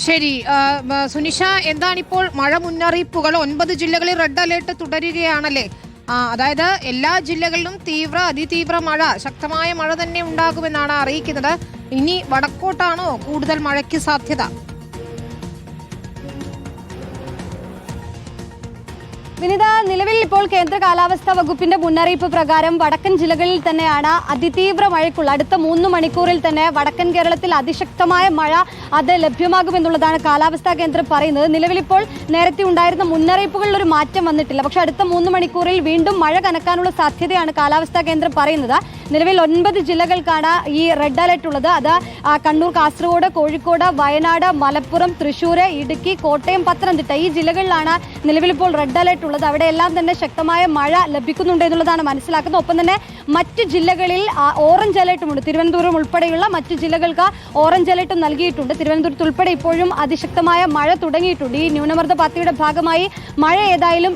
ശരി, സുനിഷ, എന്താണിപ്പോൾ മഴ മുന്നറിയിപ്പുകൾ? 9 ജില്ലകളിൽ റെഡ് അലേർട്ട് തുടരുകയാണല്ലേ? അതായത് എല്ലാ ജില്ലകളിലും തീവ്ര അതിതീവ്ര മഴ, ശക്തമായ മഴ തന്നെ ഉണ്ടാകുമെന്നാണ് അറിയിക്കുന്നത്. ഇനി വടക്കോട്ടാണോ കൂടുതൽ മഴയ്ക്ക് സാധ്യത? വിനിത, നിലവിൽ ഇപ്പോൾ കേന്ദ്ര കാലാവസ്ഥാ വകുപ്പിന്റെ മുന്നറിയിപ്പ് പ്രകാരം വടക്കൻ ജില്ലകളിൽ തന്നെയാണ് അതിതീവ്ര മഴയ്ക്കുള്ള അടുത്ത 3 മണിക്കൂറിൽ തന്നെ വടക്കൻ കേരളത്തിൽ അതിശക്തമായ മഴ അത് ലഭ്യമാകുമെന്നുള്ളതാണ് കാലാവസ്ഥാ കേന്ദ്രം പറയുന്നത്. നിലവിലിപ്പോൾ നേരത്തെ ഉണ്ടായിരുന്ന മുന്നറിയിപ്പുകളിൽ ഒരു മാറ്റം വന്നിട്ടില്ല. പക്ഷെ അടുത്ത 3 മണിക്കൂറിൽ വീണ്ടും മഴ കനക്കാനുള്ള സാധ്യതയാണ് കാലാവസ്ഥാ കേന്ദ്രം പറയുന്നത്. നിലവിൽ 9 ജില്ലകൾക്കാണ് ഈ റെഡ് അലർട്ട് ഉള്ളത്. അത് കണ്ണൂർ, കാസർഗോഡ്, കോഴിക്കോട്, വയനാട്, മലപ്പുറം, തൃശൂർ, ഇടുക്കി, കോട്ടയം, പത്തനംതിട്ട ഈ ജില്ലകളിലാണ് നിലവിലിപ്പോൾ റെഡ് അലർട്ട് ഉള്ളത്. അവിടെയെല്ലാം തന്നെ ശക്തമായ മഴ ലഭിക്കുന്നുണ്ട് എന്നുള്ളതാണ് മനസ്സിലാക്കുന്നത്. ഒപ്പം തന്നെ മറ്റ് ജില്ലകളിൽ ഓറഞ്ച് അലർട്ടുമുണ്ട്. തിരുവനന്തപുരം ഉൾപ്പെടെയുള്ള മറ്റ് ജില്ലകൾക്ക് ഓറഞ്ച് അലർട്ടും നൽകിയിട്ടുണ്ട്. തിരുവനന്തപുരത്ത് ഉൾപ്പെടെ ഇപ്പോഴും അതിശക്തമായ മഴ തുടങ്ങിയിട്ടുണ്ട്. ഈ ന്യൂനമർദ്ദ പാത്തിയുടെ ഭാഗമായി മഴ ഏതായാലും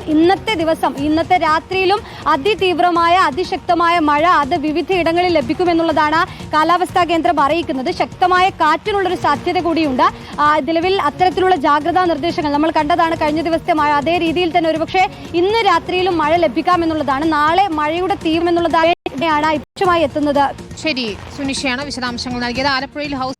ഇന്നത്തെ രാത്രിയിലും അതിതീവ്രമായ അതിശക്തമായ മഴ അത് വിവിധയിടങ്ങളിൽ ലഭിക്കുമെന്നുള്ളതാണ് കാലാവസ്ഥാ കേന്ദ്രം അറിയിക്കുന്നത്. ശക്തമായ കാറ്റിനുള്ളൊരു സാധ്യത കൂടിയുണ്ട്. നിലവിൽ അത്തരത്തിലുള്ള ജാഗ്രതാ നിർദ്ദേശങ്ങൾ നമ്മൾ കണ്ടതാണ് കഴിഞ്ഞ ദിവസത്തെ മഴ. അതേ രീതിയിൽ തന്നെ ഒരുപക്ഷെ ഇന്ന് രാത്രിയിലും മഴ ലഭിക്കാമെന്നുള്ളതാണ്. നാളെ മഴയുടെ തീവ്രമെന്നുള്ളതാണ് ഇപ്പോഴായി എത്തുന്നത്. ശരി, സുനിഷയാണ് വിശദാംശങ്ങൾ നൽകിയത്. ആലപ്പുഴയിൽ ഹൗസ്